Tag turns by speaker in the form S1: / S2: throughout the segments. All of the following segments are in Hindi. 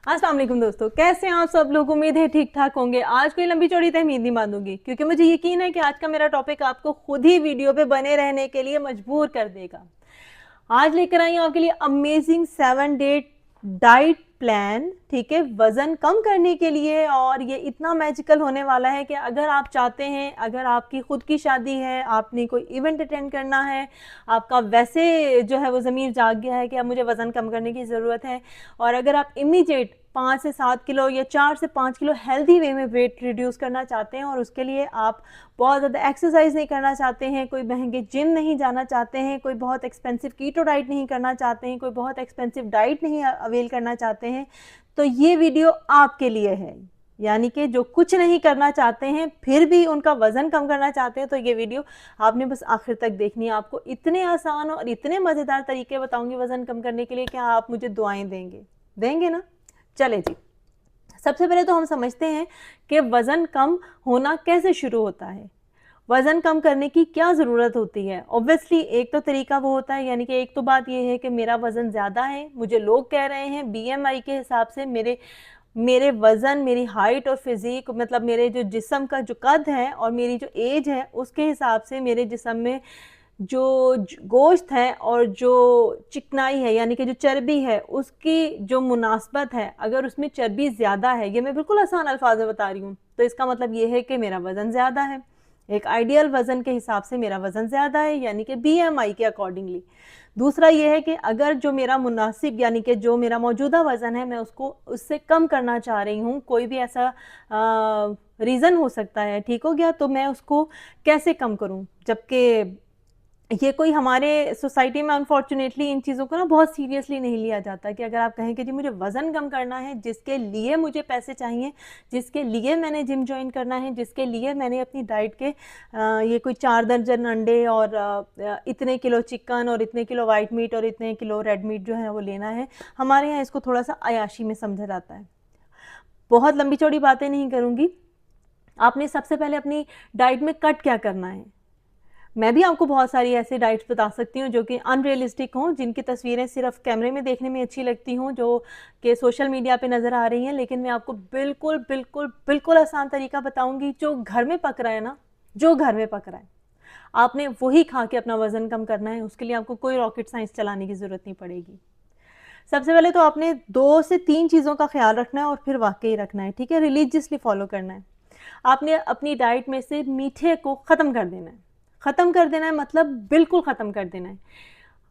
S1: अस्सलाम वालेकुम दोस्तों, कैसे हैं आप सब लोग। उम्मीद है ठीक ठाक होंगे। आज कोई लंबी चौड़ी तहमीद नहीं बांधूंगी क्योंकि मुझे यकीन है कि आज का मेरा टॉपिक आपको खुद ही वीडियो पे बने रहने के लिए मजबूर कर देगा। आज लेकर आई हूँ आपके लिए अमेजिंग 7 डे डाइट प्लान, ठीक है, वजन कम करने के लिए। और ये इतना मैजिकल होने वाला है कि अगर आप चाहते हैं, अगर आपकी खुद की शादी है, आपने कोई इवेंट अटेंड करना है, आपका वैसे जो है वो ज़मीर जाग गया है कि अब मुझे वज़न कम करने की ज़रूरत है, और अगर आप इमीडिएट 5 से 7 किलो या 4 से 5 किलो हेल्दी वे में वेट रिड्यूस करना चाहते हैं और उसके लिए आप बहुत ज़्यादा एक्सरसाइज नहीं करना चाहते हैं, कोई महंगे जिम नहीं जाना चाहते हैं, कोई बहुत एक्सपेंसिव कीटो डाइट नहीं करना चाहते हैं, कोई बहुत एक्सपेंसिव डाइट नहीं अवेल करना चाहते हैं, तो ये वीडियो आपके लिए है। यानी कि जो कुछ नहीं करना चाहते हैं फिर भी उनका वज़न कम करना चाहते हैं, तो ये वीडियो आपने बस आखिर तक देखनी है। आपको इतने आसान और इतने मज़ेदार तरीके बताऊंगी वज़न कम करने के लिए कि आप मुझे दुआएं देंगे ना। चले जी, सबसे पहले तो हम समझते हैं कि वज़न कम होना कैसे शुरू होता है, वज़न कम करने की क्या ज़रूरत होती है। ऑब्वियसली एक तो तरीका वो होता है, यानी कि एक तो बात ये है कि मेरा वज़न ज़्यादा है, मुझे लोग कह रहे हैं बीएमआई के हिसाब से मेरे मेरे वज़न, मेरी हाइट और फिज़ीक, मतलब मेरे जो जिस्म का जो कद है और मेरी जो एज है उसके हिसाब से मेरे जिस्म में जो गोश्त है और जो चिकनाई है, यानी कि जो चर्बी है, उसकी जो मुनासबत है, अगर उसमें चर्बी ज़्यादा है, ये मैं बिल्कुल आसान अल्फाज में बता रही हूँ, तो इसका मतलब ये है कि मेरा वज़न ज़्यादा है। एक आइडियल वज़न के हिसाब से मेरा वज़न ज़्यादा है, यानी कि बीएमआई के अकॉर्डिंगली। दूसरा ये है कि अगर जो मेरा मुनासिब, यानी कि जो मेरा मौजूदा वज़न है, मैं उसको उससे कम करना चाह रही हूँ, कोई भी ऐसा रीज़न हो सकता है, ठीक हो गया, तो मैं उसको कैसे कम करूँ। जबकि ये कोई हमारे सोसाइटी में अनफॉर्चुनेटली इन चीज़ों को ना बहुत सीरियसली नहीं लिया जाता कि अगर आप कहें कि जी मुझे वज़न कम करना है, जिसके लिए मुझे पैसे चाहिए, जिसके लिए मैंने जिम ज्वाइन करना है, जिसके लिए मैंने अपनी डाइट के ये कोई 4 दर्जन अंडे और इतने किलो चिकन और इतने किलो वाइट मीट और इतने किलो रेड मीट जो है वो लेना है। हमारे यहाँ इसको थोड़ा सा अयाशी में समझा जाता है। बहुत लंबी चौड़ी बातें नहीं करूँगी। आपने सबसे पहले अपनी डाइट में कट क्या करना है। मैं भी आपको बहुत सारी ऐसी डाइट्स बता सकती हूँ जो कि अनरियलिस्टिक हों, जिनकी तस्वीरें सिर्फ कैमरे में देखने में अच्छी लगती हों, जो कि सोशल मीडिया पे नज़र आ रही हैं, लेकिन मैं आपको बिल्कुल बिल्कुल बिल्कुल आसान तरीका बताऊंगी जो घर में पक रहा है ना, जो घर में पक रहा है, आपने वही खा के अपना वज़न कम करना है। उसके लिए आपको कोई रॉकेट साइंस चलाने की ज़रूरत नहीं पड़ेगी। सबसे पहले तो आपने 2 से 3 चीज़ों का ख्याल रखना है और फिर वाकई रखना है, ठीक है, रिलीजियसली फॉलो करना है। आपने अपनी डाइट में से मीठे को ख़त्म कर देना है। ख़त्म कर देना है मतलब बिल्कुल ख़त्म कर देना है।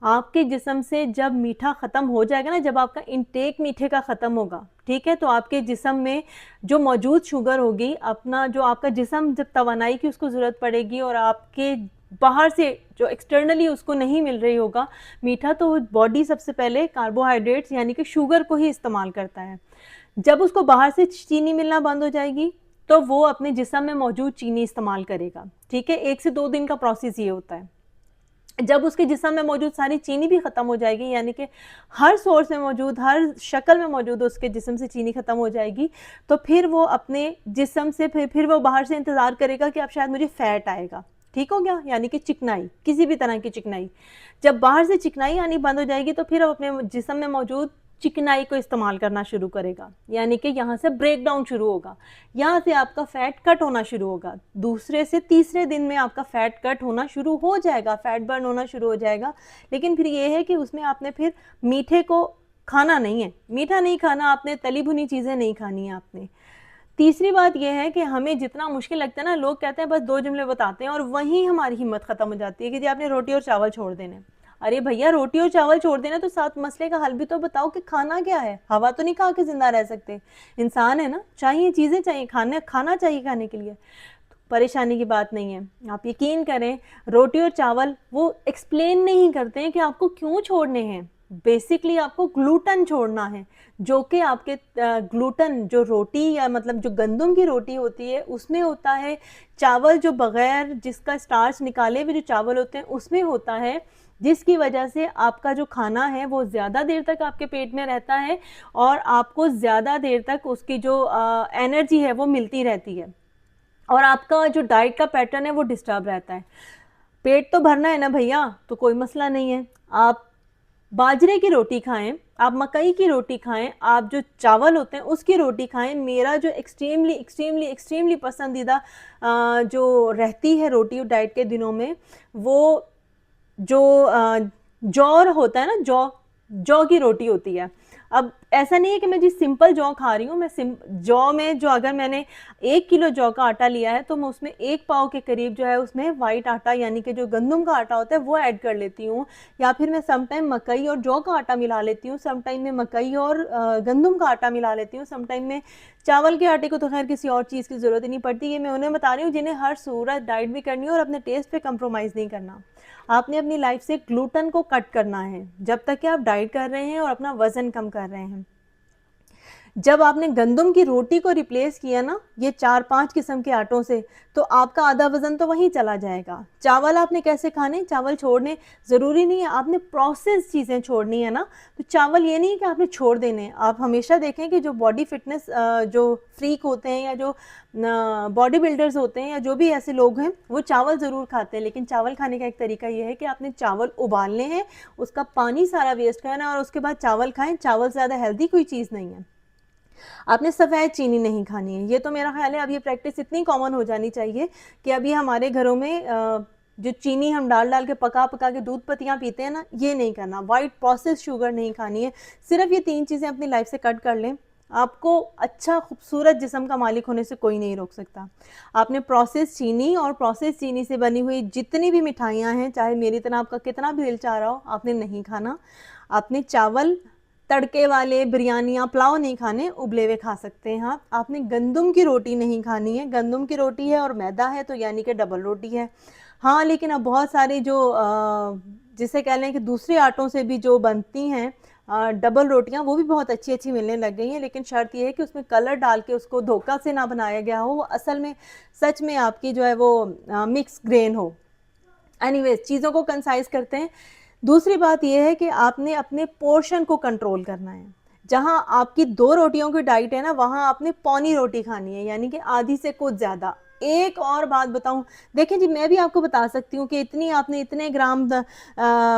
S1: आपके जिस्म से जब मीठा ख़त्म हो जाएगा ना, जब आपका इंटेक मीठे का ख़त्म होगा, ठीक है, तो आपके जिस्म में जो मौजूद शुगर होगी, अपना जो आपका जिस्म जब तवानाई की उसको ज़रूरत पड़ेगी और आपके बाहर से जो एक्सटर्नली उसको नहीं मिल रही होगा मीठा, तो बॉडी सबसे पहले कार्बोहाइड्रेट्स यानी कि शुगर को ही इस्तेमाल करता है। जब उसको बाहर से चीनी मिलना बंद हो जाएगी तो वो अपने जिस्म में मौजूद चीनी इस्तेमाल करेगा, ठीक है। 1 से 2 दिन का प्रोसेस ये होता है। जब उसके जिस्म में मौजूद सारी चीनी भी ख़त्म हो जाएगी, यानी कि हर सोर्स में मौजूद, हर शक्ल में मौजूद उसके जिस्म से चीनी ख़त्म हो जाएगी, तो फिर वो अपने जिस्म से फिर वो बाहर से इंतज़ार करेगा कि अब शायद मुझे फ़ैट आएगा, ठीक हो गया, यानी कि चिकनाई, किसी भी तरह की चिकनाई। जब बाहर से चिकनाई आनी बंद हो जाएगी तो फिर वो अपने जिस्म में मौजूद चिकनाई को इस्तेमाल करना शुरू करेगा, यानी कि यहाँ से ब्रेक डाउन शुरू होगा, यहाँ से आपका फ़ैट कट होना शुरू होगा। दूसरे से तीसरे दिन में आपका फ़ैट कट होना शुरू हो जाएगा, फ़ैट बर्न होना शुरू हो जाएगा। लेकिन फिर ये है कि उसमें आपने फिर मीठे को खाना नहीं है, मीठा नहीं खाना आपने, तली भुनी चीज़ें नहीं खानी है आपने। तीसरी बात यह है कि हमें जितना मुश्किल लगता है ना, लोग कहते हैं बस 2 जुमले बताते हैं और वहीं हमारी हिम्मत ख़त्म हो जाती है कि जी आपने रोटी और चावल छोड़ देने। अरे भैया, रोटी और चावल छोड़ देना तो साथ मसले का हल भी तो बताओ कि खाना क्या है। हवा तो नहीं खा के जिंदा रह सकते, इंसान है ना, चाहिए चीज़ें चाहिए, खाना चाहिए खाने के लिए। परेशानी की बात नहीं है, आप यकीन करें, रोटी और चावल वो एक्सप्लेन नहीं करते हैं कि आपको क्यों छोड़ने हैं। बेसिकली आपको ग्लूटन छोड़ना है, जो कि आपके ग्लूटन जो रोटी या मतलब जो गंदम की रोटी होती है उसमें होता है, चावल जो बग़ैर जिसका स्टार्च निकाले हुए जो चावल होते हैं उसमें होता है, जिसकी वजह से आपका जो खाना है वो ज़्यादा देर तक आपके पेट में रहता है और आपको ज़्यादा देर तक उसकी जो एनर्जी है वो मिलती रहती है और आपका जो डाइट का पैटर्न है वो डिस्टर्ब रहता है। पेट तो भरना है ना भैया, तो कोई मसला नहीं है, आप बाजरे की रोटी खाएं, आप मकई की रोटी खाएं, आप जो चावल होते हैं उसकी रोटी खाएं। मेरा जो एक्सट्रीमली एक्सट्रीमली एक्सट्रीमली पसंदीदा जो रहती है रोटी डाइट के दिनों में, वो जो जौ होता है ना, जौ जौ की रोटी होती है। अब ऐसा नहीं है कि मैं जी सिंपल जौ खा रही हूँ, मैं जौ में जो अगर मैंने 1 किलो जौ का आटा लिया है तो मैं उसमें 1 पाव के करीब जो है उसमें वाइट आटा यानी कि जो गंदम का आटा होता है वो ऐड कर लेती हूँ। या फिर मैं समटाइम मकई और जौ का आटा मिला लेती हूँ, समटाइम में मकई और गंदम का आटा मिला लेती हूँ, समटाइम में चावल के आटे को तो खैर किसी और चीज़ की ज़रूरत ही नहीं पड़ती। ये मैं उन्हें बता रही हूँ जिन्हें हर सूरत डाइट भी करनी है और अपने टेस्ट पे कंप्रोमाइज़ नहीं करना। आपने अपनी लाइफ से ग्लूटन को कट करना है जब तक कि आप डाइट कर रहे हैं और अपना वजन कम कर रहे हैं। जब आपने गंदम की रोटी को रिप्लेस किया ना ये 4-5 किस्म के आटों से, तो आपका आधा वजन तो वहीं चला जाएगा। चावल आपने कैसे खाने, चावल छोड़ने ज़रूरी नहीं है, आपने प्रोसेस चीज़ें छोड़नी है ना। तो चावल ये नहीं कि आपने छोड़ देने। आप हमेशा देखें कि जो बॉडी फिटनेस जो फ्रीक होते हैं या जो बॉडी बिल्डर्स होते हैं या जो भी ऐसे लोग हैं वो चावल ज़रूर खाते हैं, लेकिन चावल खाने का एक तरीका ये है कि आपने चावल उबालने हैं, उसका पानी सारा वेस्ट करना है और उसके बाद चावल खाएं। चावल से ज़्यादा हेल्दी कोई चीज़ नहीं है। आपने सफ़ेद चीनी नहीं खानी है। ये तो मेरा ख्याल है अब ये प्रैक्टिस इतनी कॉमन हो जानी चाहिए कि अभी हमारे घरों में जो चीनी हम डाल डाल के पका पका के दूध पत्तियाँ पीते हैं ना, ये नहीं करना। वाइट प्रोसेस शुगर नहीं खानी है। सिर्फ ये 3 चीज़ें अपनी लाइफ से कट कर लें, आपको अच्छा खूबसूरत जिस्म का मालिक होने से कोई नहीं रोक सकता। आपने प्रोसेस चीनी और प्रोसेस चीनी से बनी हुई जितनी भी मिठाइयाँ हैं, चाहे मेरी तरह आपका कितना भी दिल चाह रहा हो, आपने नहीं खाना। आपने चावल तड़के वाले बिरयानियाँ पुलाव नहीं खाने, उबले हुए खा सकते हैं आप। आपने गंदम की रोटी नहीं खानी है। गंदम की रोटी है और मैदा है तो यानी कि डबल रोटी है। हाँ, लेकिन अब बहुत सारे जो जिसे कह लें कि दूसरे आटों से भी जो बनती हैं डबल रोटियां, वो भी बहुत अच्छी अच्छी मिलने लग गई हैं, लेकिन शर्त यह है कि उसमें कलर डाल के उसको धोखा से ना बनाया गया हो, वो असल में सच में आपकी जो है वो मिक्स ग्रेन हो। एनीवेज, चीज़ों को कंसाइज करते हैं। दूसरी बात यह है कि आपने अपने पोर्शन को कंट्रोल करना है। जहां आपकी 2 रोटियों की डाइट है ना, वहां आपने पौनी रोटी खानी है, यानी कि आधी से कुछ ज़्यादा। एक और बात बताऊं, देखें जी, मैं भी आपको बता सकती हूँ कि इतनी आपने इतने ग्राम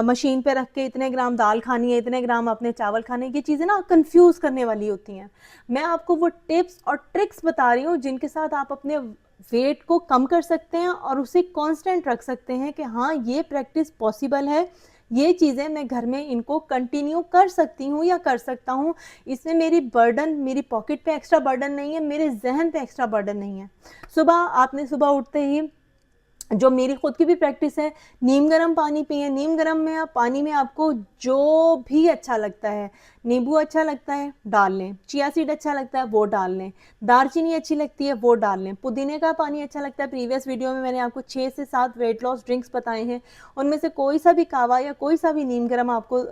S1: मशीन पे रख के इतने ग्राम दाल खानी है, इतने ग्राम आपने चावल खाने, ये चीज़ें ना कंफ्यूज करने वाली होती हैं। मैं आपको वो टिप्स और ट्रिक्स बता रही हूँ जिनके साथ आप अपने वेट को कम कर सकते हैं और उसे कांस्टेंट रख सकते हैं कि हाँ, ये प्रैक्टिस पॉसिबल है, ये चीज़ें मैं घर में इनको कंटिन्यू कर सकती हूँ या कर सकता हूँ। इसमें मेरी बर्डन, मेरी पॉकेट पे एक्स्ट्रा बर्डन नहीं है, मेरे जहन पे एक्स्ट्रा बर्डन नहीं है। सुबह उठते ही जो मेरी खुद की भी प्रैक्टिस है, नीम गर्म पानी पिए। नीम गर्म में आप पानी में आपको जो भी अच्छा लगता है, नींबू अच्छा लगता है डाल लें, चिया सीड अच्छा लगता है वो डाल लें, दालचीनी अच्छी लगती है वो डाल लें, पुदीने का पानी अच्छा लगता है। प्रीवियस वीडियो में मैंने आपको 6 से 7 वेट लॉस ड्रिंक्स बताए हैं, उनमें से कोई सा भी कावा या कोई सा भी नीम गर्म आपको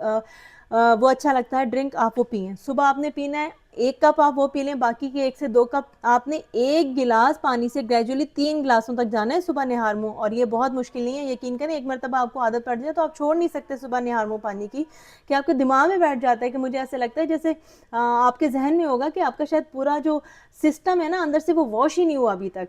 S1: वो अच्छा लगता है ड्रिंक, आप वो पिए। सुबह आपने पीना है 1 कप, आप वो पी लें, बाकी के 1 से 2 कप आपने 1 गिलास पानी से ग्रेजुअली 3 गिलासों तक जाना है सुबह निहार मुंह। और ये बहुत मुश्किल नहीं है, यकीन करें, एक मरतबा आपको आदत पड़ जाए तो आप छोड़ नहीं सकते सुबह निहार मुंह पानी की, कि आपके दिमाग में बैठ जाता है। कि मुझे ऐसे लगता है जैसे आपके जहन में होगा कि आपका शायद पूरा जो सिस्टम है ना अंदर से, वो वॉश ही नहीं हुआ अभी तक।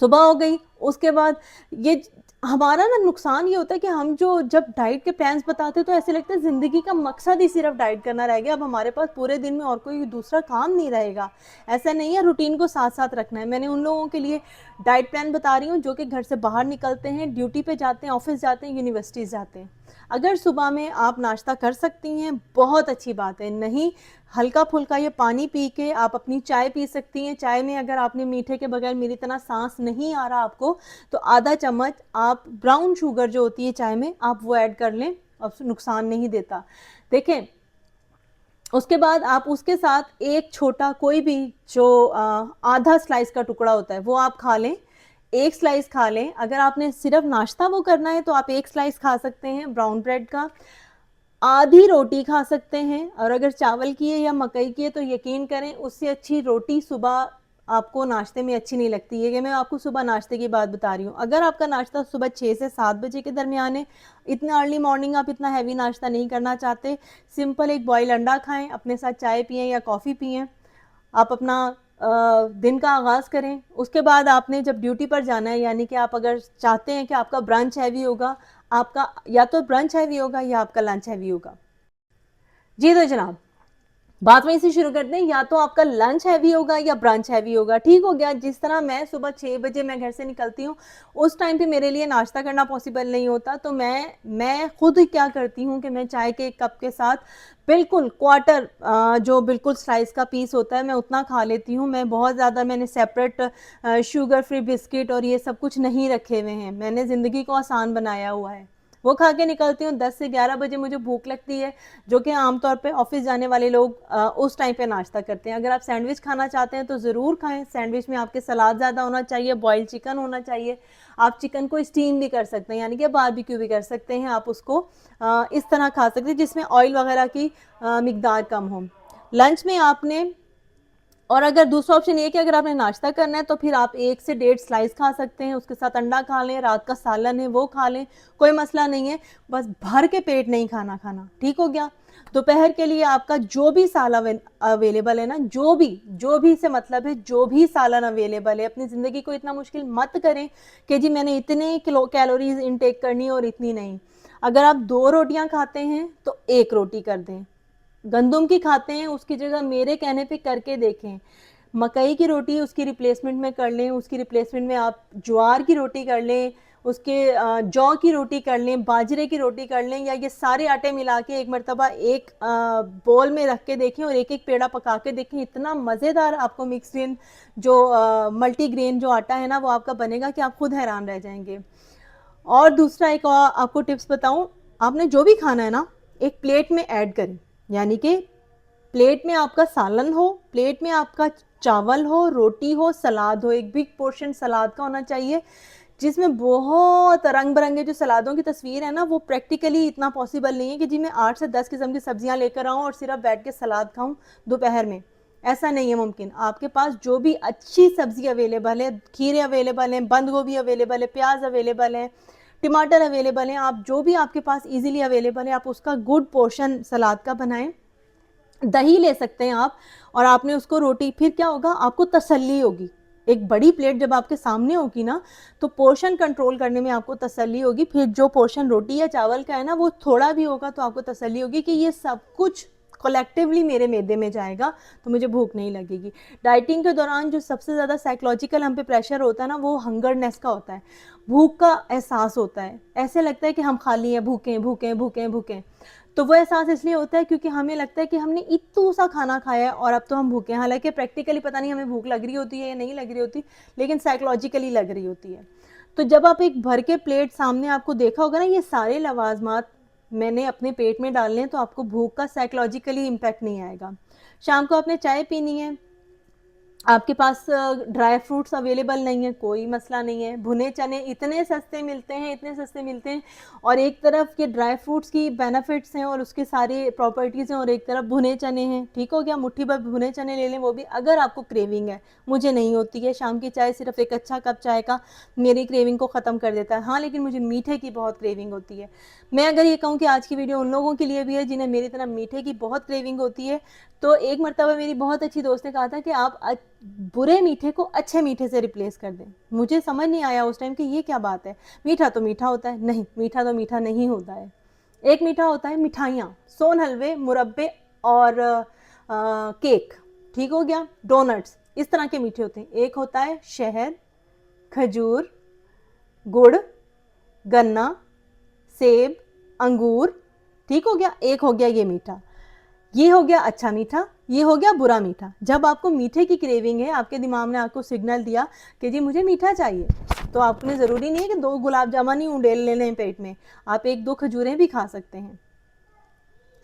S1: सुबह हो गई, उसके बाद ये हमारा ना नुकसान ये होता है कि हम जो जब डाइट के प्लान्स बताते हैं तो ऐसे लगता है ज़िंदगी का मकसद ही सिर्फ डाइट करना रह गया, अब हमारे पास पूरे दिन में और कोई दूसरा काम नहीं रहेगा। ऐसा नहीं है, रूटीन को साथ साथ रखना है। मैंने उन लोगों के लिए डाइट प्लान बता रही हूँ जो कि घर से बाहर निकलते हैं, ड्यूटी पे जाते हैं, ऑफिस जाते हैं, यूनिवर्सिटीज़ जाते हैं। अगर सुबह में आप नाश्ता कर सकती हैं बहुत अच्छी बात है, नहीं हल्का फुल्का ये पानी पी के आप अपनी चाय पी सकती हैं। चाय में अगर आपने मीठे के बगैर मेरी तरह सांस नहीं आ रहा आपको, तो आधा चम्मच आप ब्राउन शुगर जो होती है चाय में, आप वो ऐड कर लें, अब नुकसान नहीं देता। देखें, उसके बाद आप उसके साथ एक छोटा कोई भी जो आधा स्लाइस का टुकड़ा होता है वो आप खा लें, 1 स्लाइस खा लें। अगर आपने सिर्फ नाश्ता वो करना है तो आप 1 स्लाइस खा सकते हैं ब्राउन ब्रेड का, आधी रोटी खा सकते हैं। और अगर चावल की है या मकई की है तो यकीन करें उससे अच्छी रोटी सुबह आपको नाश्ते में अच्छी नहीं लगती है। कि मैं आपको सुबह नाश्ते की बात बता रही हूँ। अगर आपका नाश्ता सुबह 6 से 7 बजे के दरमियान है, इतना अर्ली मॉर्निंग आप इतना हैवी नाश्ता नहीं करना चाहते, सिंपल एक बॉयल अंडा खाएं, अपने साथ चाय पिएं या कॉफ़ी पिएं, आप अपना दिन का आगाज़ करें। उसके बाद आपने जब ड्यूटी पर जाना है, यानी कि आप अगर चाहते हैं कि आपका ब्रंच हैवी होगा, आपका या तो ब्रंच हैवी होगा या आपका लंच हैवी होगा। जी तो जनाब, बात वहीं से शुरू करते हैं। या तो आपका लंच हैवी होगा या ब्रंच हैवी होगा, ठीक हो गया। जिस तरह मैं सुबह 6 बजे मैं घर से निकलती हूँ, उस टाइम पे मेरे लिए नाश्ता करना पॉसिबल नहीं होता, तो मैं खुद क्या करती हूँ कि मैं चाय के एक कप के साथ बिल्कुल क्वार्टर जो बिल्कुल स्लाइस का पीस होता है मैं उतना खा लेती हूँ। मैं बहुत ज़्यादा मैंने सेपरेट शुगर फ्री बिस्किट और ये सब कुछ नहीं रखे हुए हैं, मैंने ज़िंदगी को आसान बनाया हुआ है। वो खा के निकलती हूँ। 10 से 11 बजे मुझे भूख लगती है, जो कि आमतौर पे ऑफिस जाने वाले लोग उस टाइम पे नाश्ता करते हैं। अगर आप सैंडविच खाना चाहते हैं तो ज़रूर खाएं। सैंडविच में आपके सलाद ज़्यादा होना चाहिए, बॉइल्ड चिकन होना चाहिए। आप चिकन को स्टीम भी कर सकते हैं, यानी कि बारबेक्यू भी कर सकते हैं। आप उसको इस तरह खा सकते हैं जिसमें ऑयल वगैरह की मिकदार कम हो। लंच में आपने, और अगर दूसरा ऑप्शन ये कि अगर आपने नाश्ता करना है तो फिर आप 1 से 1.5 स्लाइस खा सकते हैं, उसके साथ अंडा खा लें, रात का सालन है वो खा लें, कोई मसला नहीं है। बस भर के पेट नहीं खाना, ठीक हो गया। दोपहर के लिए आपका जो भी सालन अवेलेबल है ना, जो भी से मतलब है जो भी सालन अवेलेबल है, अपनी ज़िंदगी को इतना मुश्किल मत करें कि जी मैंने इतने कैलोरीज इनटेक करनी और इतनी नहीं। अगर आप 2 रोटियां खाते हैं तो 1 रोटी कर दें। गंदम की खाते हैं उसकी जगह मेरे कहने पे करके देखें। मकई की रोटी उसकी रिप्लेसमेंट में कर लें, उसकी रिप्लेसमेंट में आप ज्वार की रोटी कर लें, उसके जौ की रोटी कर लें, बाजरे की रोटी कर लें, या ये सारे आटे मिला के एक मरतबा एक बोल में रख के देखें और एक एक पेड़ा पका के देखें। इतना मज़ेदार आपको मिक्स ग्रेन जो मल्टीग्रेन जो आटा है ना वो आपका बनेगा कि आप खुद हैरान रह जाएंगे। और दूसरा एक और आपको टिप्स बताऊं, आपने जो भी खाना है ना एक प्लेट में ऐड करें, यानी कि प्लेट में आपका सालन हो, प्लेट में आपका चावल हो, रोटी हो, सलाद हो। एक बिग पोर्शन सलाद का होना चाहिए, जिसमें बहुत रंग बिरंगे जो सलादों की तस्वीर है ना, वो प्रैक्टिकली इतना पॉसिबल नहीं है कि जी मैं 8 से 10 किस्म की सब्जियां लेकर आऊँ और सिर्फ बैठ के सलाद खाऊं दोपहर में। ऐसा नहीं है मुमकिन। आपके पास जो भी अच्छी सब्जी अवेलेबल है, खीरे अवेलेबल हैं, बंद गोभी अवेलेबल है, प्याज अवेलेबल है, टमाटर अवेलेबल हैं, आप जो भी आपके पास इजीली अवेलेबल है आप उसका गुड पोर्शन सलाद का बनाएं। दही ले सकते हैं आप, और आपने उसको रोटी, फिर क्या होगा आपको तसल्ली होगी। एक बड़ी प्लेट जब आपके सामने होगी ना तो पोर्शन कंट्रोल करने में आपको तसल्ली होगी। फिर जो पोर्शन रोटी या चावल का है ना वो थोड़ा भी होगा तो आपको तसल्ली होगी कि ये सब कुछ कलेक्टिवली मेरे मैदे में जाएगा तो मुझे भूख नहीं लगेगी। डाइटिंग के दौरान जो सबसे ज़्यादा साइकोलॉजिकल हम पे प्रेशर होता है ना वो हंगरनेस का होता है, भूख का एहसास होता है। ऐसे लगता है कि हम खाली हैं, भूखे हैं भूखे हैं भूखे हैं भूखे हैं। तो वो एहसास इसलिए होता है क्योंकि हमें लगता है कि हमने इतना सा खाना खाया है और अब तो हम भूखे हैं। हालांकि प्रैक्टिकली पता नहीं हमें भूख लग रही होती है या नहीं लग रही होती, लेकिन साइकोलॉजिकली लग रही होती है। तो जब आप एक भर के प्लेट सामने आपको देखा होगा ना, ये सारे लवाजमात मैंने अपने पेट में डालने हैं, तो आपको भूख का साइकोलॉजिकली इम्पैक्ट नहीं आएगा। शाम को आपने चाय पीनी है, आपके पास ड्राई फ्रूट्स अवेलेबल नहीं है, कोई मसला नहीं है। भुने चने इतने सस्ते मिलते हैं, इतने सस्ते मिलते हैं, और एक तरफ के ड्राई फ्रूट्स की बेनिफिट्स हैं और उसके सारे प्रॉपर्टीज़ हैं, और एक तरफ भुने चने हैं, ठीक हो गया। मुट्ठी भर भुने चने ले लें, वो भी अगर आपको क्रेविंग है। मुझे नहीं होती है, शाम की चाय सिर्फ एक अच्छा कप चाय का मेरी क्रेविंग को ख़त्म कर देता है। हाँ, लेकिन मुझे मीठे की बहुत क्रेविंग होती है। मैं अगर ये कहूँ कि आज की वीडियो उन लोगों के लिए भी है जिन्हें मेरी तरह मीठे की बहुत क्रेविंग होती है, तो एक मरतबा मेरी बहुत अच्छी दोस्त ने कहा था कि आप बुरे मीठे को अच्छे मीठे से रिप्लेस कर दें। मुझे समझ नहीं आया उस टाइम कि ये क्या बात है, मीठा तो मीठा होता है। नहीं, मीठा तो मीठा नहीं होता है। एक मीठा होता है मिठाइयाँ, सोन हलवे, मुरब्बे और केक, ठीक हो गया, डोनट्स, इस तरह के मीठे होते हैं। एक होता है शहद, खजूर, गुड़, गन्ना, सेब, अंगूर, ठीक हो गया। एक हो गया ये मीठा, ये हो गया अच्छा मीठा, ये हो गया बुरा मीठा। जब आपको मीठे की क्रेविंग है, आपके दिमाग ने आपको सिग्नल दिया कि जी मुझे मीठा चाहिए, तो आपने ज़रूरी नहीं है कि 2 गुलाब जामुन ही उंडेल ले लें पेट में, आप 1-2 खजूरें भी खा सकते हैं।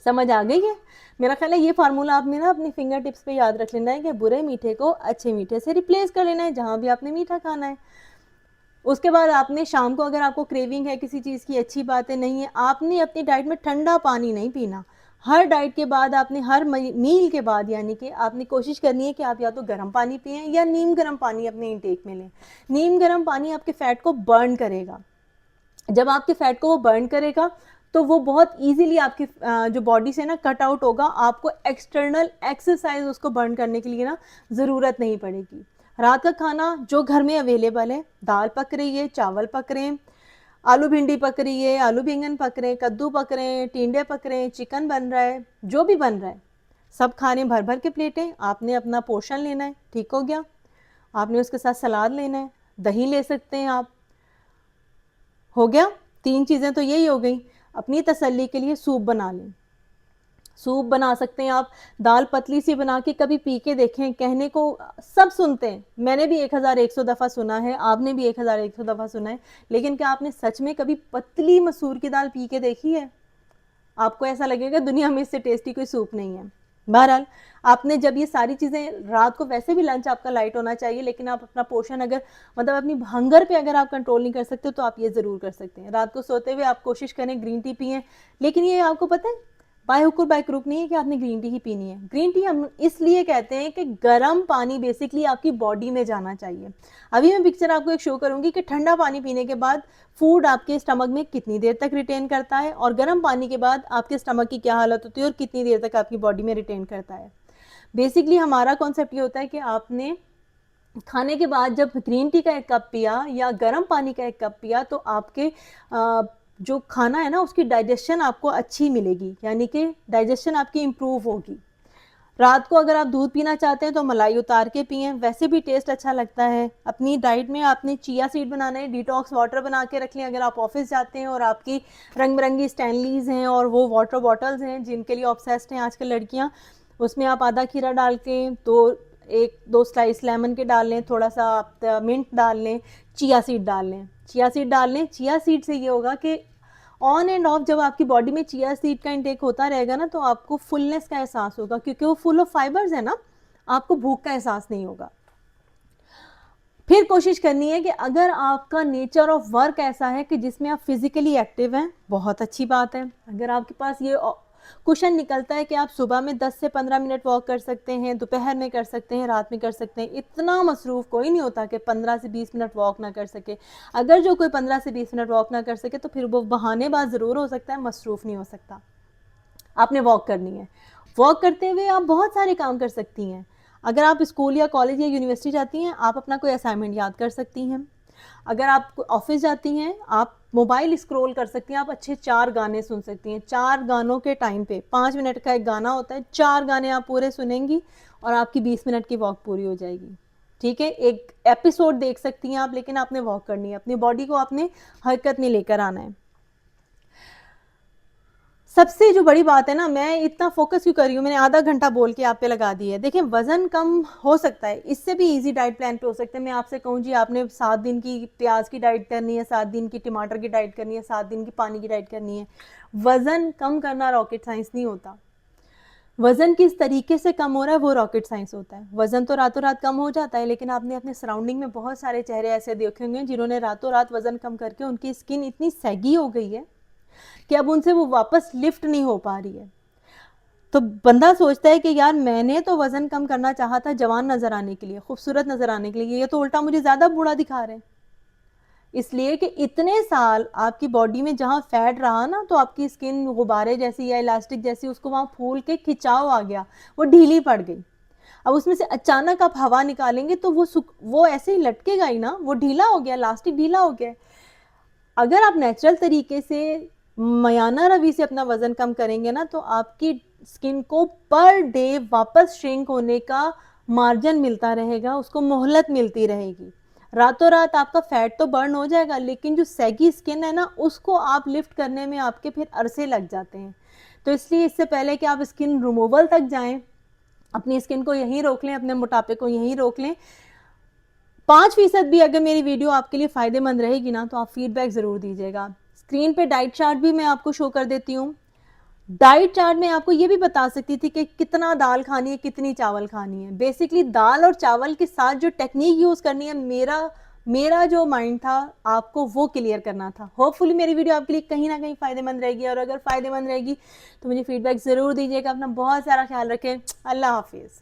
S1: समझ आ गई है? मेरा ख्याल है ये फार्मूला आपने ना अपनी फिंगर टिप्स पे याद रख लेना है कि बुरे मीठे को अच्छे मीठे से रिप्लेस कर लेना है जहाँ भी आपने मीठा खाना है। उसके बाद आपने शाम को, अगर आपको क्रेविंग है किसी चीज़ की, अच्छी बात है, नहीं है, आपने अपनी डाइट में ठंडा पानी नहीं पीना। हर डाइट के बाद आपने, हर मील के बाद, यानी कि आपने कोशिश करनी है कि आप या तो गर्म पानी पिएं या नीम गर्म पानी अपने इंटेक में लें। नीम गर्म पानी आपके फैट को बर्न करेगा। जब आपके फैट को वो बर्न करेगा तो वो बहुत इजीली आपकी जो बॉडी से ना कट आउट होगा। आपको एक्सटर्नल एक्सरसाइज उसको बर्न करने के लिए ना ज़रूरत नहीं पड़ेगी। रात का खाना जो घर में अवेलेबल है, दाल पक रही है, चावल पक रहे हैं, आलू भिंडी पक रही है, आलू बैंगन पक रहे हैं, कद्दू पक रहे हैं, टिंडे पक रहे हैं, चिकन बन रहा है, जो भी बन रहा है, सब खाने भर भर के प्लेटें, आपने अपना पोर्शन लेना है, ठीक हो गया। आपने उसके साथ सलाद लेना है, दही ले सकते हैं आप, हो गया। 3 चीज़ें तो यही हो गई। अपनी तसल्ली के लिए सूप बना लें, सूप बना सकते हैं आप, दाल पतली सी बना के कभी पी के देखें। कहने को सब सुनते हैं, मैंने भी 1100 दफ़ा सुना है, आपने भी 1100 दफ़ा सुना है, लेकिन क्या आपने सच में कभी पतली मसूर की दाल पी के देखी है? आपको ऐसा लगेगा दुनिया में इससे टेस्टी कोई सूप नहीं है। बहरहाल, आपने जब ये सारी चीज़ें, रात को वैसे भी लंच आपका लाइट होना चाहिए, लेकिन आप अपना पोर्शन अगर मतलब अपनी हंगर पे अगर आप कंट्रोल नहीं कर सकते तो आप ये ज़रूर कर सकते हैं। रात को सोते हुए आप कोशिश करें ग्रीन टी पिएं, लेकिन ये आपको पता है बाय हुक और बाय क्रुक नहीं है कि आपने ग्रीन टी ही पीनी है। ग्रीन टी हम इसलिए कहते हैं कि गर्म पानी बेसिकली आपकी बॉडी में जाना चाहिए। अभी मैं पिक्चर आपको एक शो करूंगी कि ठंडा पानी पीने के बाद फूड आपके स्टमक में कितनी देर तक रिटेन करता है, और गर्म पानी के बाद आपके स्टमक की क्या हालत होती है और कितनी देर तक आपकी बॉडी में रिटेन करता है। बेसिकली हमारा कॉन्सेप्ट ये होता है कि आपने खाने के बाद जब ग्रीन टी का 1 कप पिया या गर्म पानी का 1 कप पिया तो आपके जो खाना है ना उसकी डाइजेशन आपको अच्छी मिलेगी, यानी कि डाइजेशन आपकी इम्प्रूव होगी। रात को अगर आप दूध पीना चाहते हैं तो मलाई उतार के पिएं, वैसे भी टेस्ट अच्छा लगता है। अपनी डाइट में आपने चिया सीड बनाना है, डिटॉक्स वाटर बना के रख लें। अगर आप ऑफिस जाते हैं और आपकी रंग बिरंगी स्टैनलीज हैं और वो वाटर बॉटल्स हैं जिनके लिए ऑब्सेस्ड हैं आजकल लड़कियां, उसमें आप आधा खीरा डाल के 1-2 स्लाइस लेमन के डाल लें, थोड़ा सा आप मिंट डाल लें, चिया सीड डाल लें। चिया सीड डाल लें, चिया सीड से ये होगा कि ऑन एंड ऑफ जब आपकी बॉडी में चिया सीड का इंटेक होता रहेगा ना तो आपको फुलनेस का एहसास होगा, क्योंकि वो फुल ऑफ फाइबर्स है ना, आपको भूख का एहसास नहीं होगा। फिर कोशिश करनी है कि अगर आपका नेचर ऑफ वर्क ऐसा है कि जिसमें आप फिजिकली एक्टिव हैं, बहुत अच्छी बात है। अगर आपके पास ये कुशन निकलता है कि आप सुबह में 10 से 15 मिनट वॉक कर सकते हैं, दोपहर में कर सकते हैं, रात में कर सकते हैं, इतना मसरूफ़ कोई नहीं होता कि 15 से 20 मिनट वॉक ना कर सके। अगर जो कोई 15 से 20 मिनट वॉक ना कर सके तो फिर वो बहानेबाज ज़रूर हो सकता है, मसरूफ़ नहीं हो सकता। आपने वॉक करनी है, वॉक करते हुए आप बहुत सारे काम कर सकती हैं। अगर आप स्कूल या कॉलेज या यूनिवर्सिटी जाती हैं, आप अपना कोई असाइनमेंट याद कर सकती हैं। अगर आप ऑफिस जाती हैं, आप मोबाइल स्क्रॉल कर सकती हैं, आप अच्छे 4 गाने सुन सकती हैं। 4 गानों के टाइम पे 5 मिनट का एक गाना होता है, 4 गाने आप पूरे सुनेंगी और आपकी 20 मिनट की वॉक पूरी हो जाएगी। ठीक है, एक एपिसोड देख सकती हैं आप, लेकिन आपने वॉक करनी है, अपनी बॉडी को आपने हरकत में लेकर आना है। सबसे जो बड़ी बात है ना, मैं इतना फोकस क्यों कर रही हूँ, मैंने आधा घंटा बोल के आप पे लगा दी है। देखिए, वजन कम हो सकता है, इससे भी इजी डाइट प्लान पे हो सकता है। मैं आपसे कहूँ जी आपने 7 दिन की प्याज की डाइट करनी है, 7 दिन की टमाटर की डाइट करनी है, 7 दिन की पानी की डाइट करनी है। वजन कम करना रॉकेट साइंस नहीं होता। वजन किस तरीके से कम हो रहा है वो रॉकेट साइंस होता है। वजन तो रातों रात कम हो जाता है, लेकिन आपने अपने सराउंडिंग में बहुत सारे चेहरे ऐसे देखे होंगे जिन्होंने रातों रात वजन कम करके उनकी स्किन इतनी सैगी हो गई है कि अब उनसे वो वापस लिफ्ट नहीं हो पा रही है। तो बंदा सोचता है कि यार मैंने तो वजन कम करना चाहा था जवान नजर आने के लिए, खूबसूरत नजर आने के लिए, ये तो उल्टा मुझे ज्यादा बूढ़ा दिखा रहे हैं। इसलिए कि इतने साल आपकी बॉडी में जहां फैट रहा ना, तो आपकी स्किन गुब्बारे जैसी या इलास्टिक जैसी, उसको वहां फूल के खिंचाव आ गया, वो ढीली पड़ गई। अब उसमें से अचानक आप हवा निकालेंगे तो वो ऐसे ही लटकेगा ही ना, वो ढीला हो गया, इलास्टिक ढीला हो गया। अगर आप नेचुरल तरीके से मयाना रवि से अपना वजन कम करेंगे ना, तो आपकी स्किन को पर डे वापस श्रिंक होने का मार्जिन मिलता रहेगा, उसको मोहलत मिलती रहेगी। रातों रात आपका फैट तो बर्न हो जाएगा, लेकिन जो सैगी स्किन है ना, उसको आप लिफ्ट करने में आपके फिर अरसे लग जाते हैं। तो इसलिए इससे पहले कि आप स्किन रिमूवल तक जाएं, अपनी स्किन को यहीं रोक लें, अपने मोटापे को यहीं रोक लें। 5% भी अगर मेरी वीडियो आपके लिए फ़ायदेमंद रहेगी ना, तो आप फीडबैक ज़रूर दीजिएगा। स्क्रीन पे डाइट चार्ट भी मैं आपको शो कर देती हूँ। डाइट चार्ट में आपको ये भी बता सकती थी कि कितना दाल खानी है, कितनी चावल खानी है। बेसिकली दाल और चावल के साथ जो टेक्निक यूज़ करनी है, मेरा जो माइंड था आपको वो क्लियर करना था। होपफुली मेरी वीडियो आपके लिए कहीं ना कहीं फ़ायदेमंद रहेगी, और अगर फ़ायदेमंद रहेगी तो मुझे फीडबैक ज़रूर दीजिएगा। अपना बहुत सारा ख्याल रखें। अल्लाह हाफिज़।